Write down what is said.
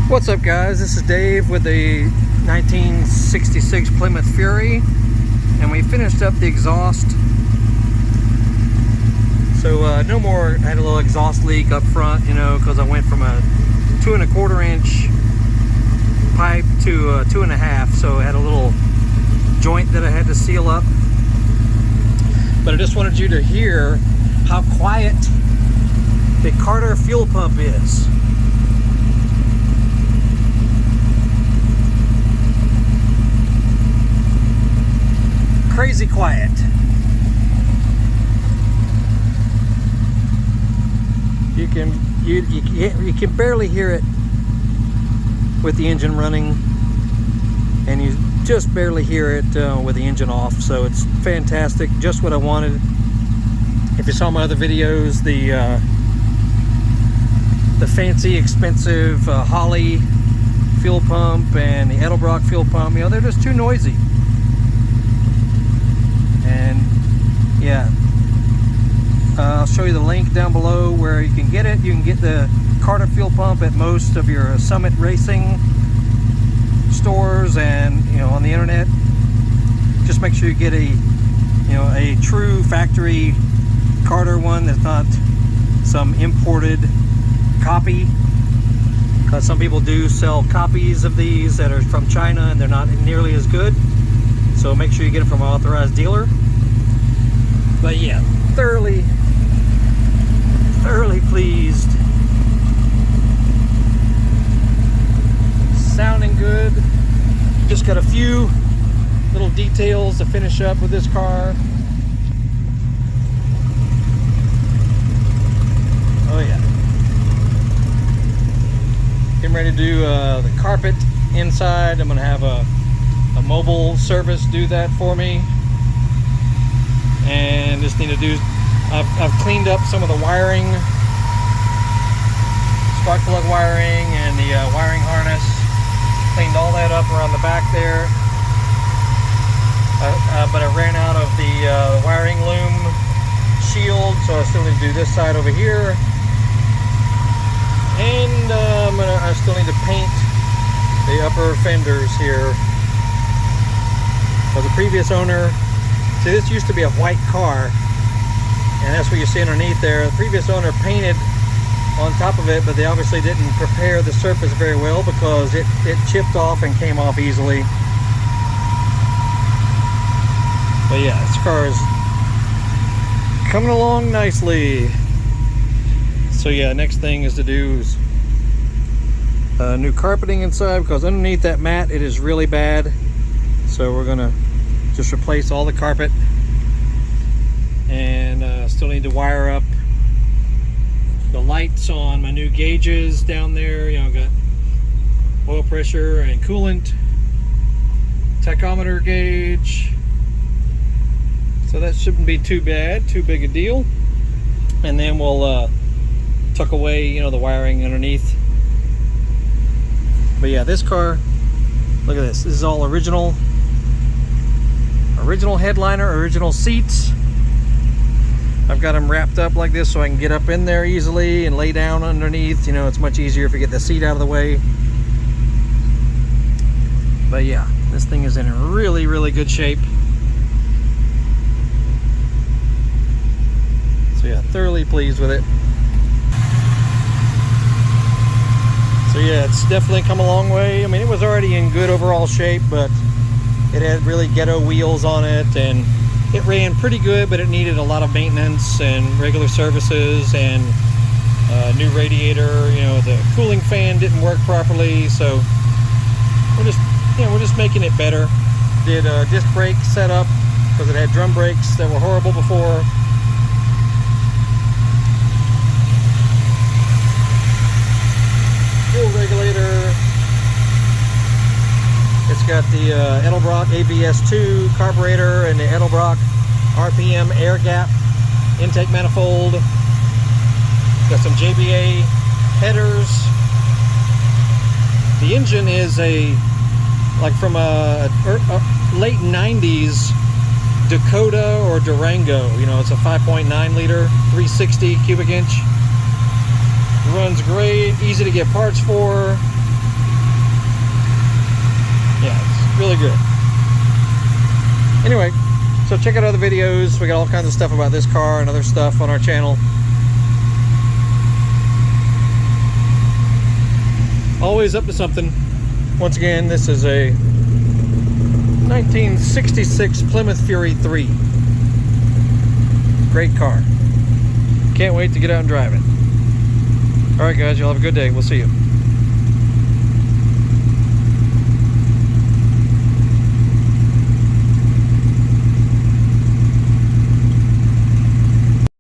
What's up, guys? This is Dave with the 1966 Plymouth Fury, and we finished up the exhaust. So no more, I had a little exhaust leak up front, you know, because I went from a 2 1/4 inch pipe to a 2 1/2, so I had a little joint that I had to seal up. But I just wanted you to hear how quiet the Carter fuel pump is. Crazy quiet. You can barely hear it with the engine running, and you just barely hear it with the engine off. So it's fantastic, just what I wanted. If you saw my other videos, the fancy, expensive Holley fuel pump and the Edelbrock fuel pump, you know, they're just too noisy. And yeah, I'll show you the link down below where you can get it. You can get the Carter fuel pump at most of your Summit Racing stores, and you know, on the internet. Just make sure you get a true factory Carter one that's not some imported copy, because some people do sell copies of these that are from China and they're not nearly as good. So make sure you get it from an authorized dealer. But yeah, thoroughly pleased. Sounding good. Just got a few little details to finish up with this car. Oh yeah. Getting ready to do the carpet inside. I'm gonna have a mobile service do that for me, and just need to do, I've cleaned up some of the wiring, spark plug wiring and the wiring harness, cleaned all that up around the back there, but I ran out of the wiring loom shield, so I still need to do this side over here, and I still need to paint the upper fenders here. The previous owner, see, this used to be a white car, and that's what you see underneath there. The previous owner painted on top of it, but they obviously didn't prepare the surface very well, because it chipped off and came off easily. But yeah, this car is coming along nicely. So yeah, next thing is to do new carpeting inside, because underneath that mat it is really bad. So we're gonna just replace all the carpet, and still need to wire up the lights on my new gauges down there. You know, got oil pressure and coolant, tachometer gauge, so that shouldn't be too bad, too big a deal. And then we'll tuck away, you know, the wiring underneath. But yeah, this car, look at this. This is all original headliner, original seats. I've got them wrapped up like this so I can get up in there easily and lay down underneath. You know, it's much easier if you get the seat out of the way. But yeah, this thing is in really good shape. So yeah, thoroughly pleased with it. So yeah, it's definitely come a long way. I mean, it was already in good overall shape, but it had really ghetto wheels on it, and it ran pretty good, but it needed a lot of maintenance and regular services, and new radiator. You know, the cooling fan didn't work properly, so we're just making it better. Did a disc brake setup, because it had drum brakes that were horrible before. Fuel regulator. It's got the Edelbrock AVS2 carburetor and the Edelbrock RPM AirGap Intake Manifold. Got some JBA headers. The engine is like from a late 90s Dakota or Durango. You know, it's a 5.9 liter, 360 cubic inch. Runs great, easy to get parts for. Really good. Anyway, so check out other videos. We got all kinds of stuff about this car and other stuff on our channel. Always up to something. Once again, this is a 1966 Plymouth Fury III. Great car. Can't wait to get out and drive it. Alright guys, y'all have a good day. We'll see you.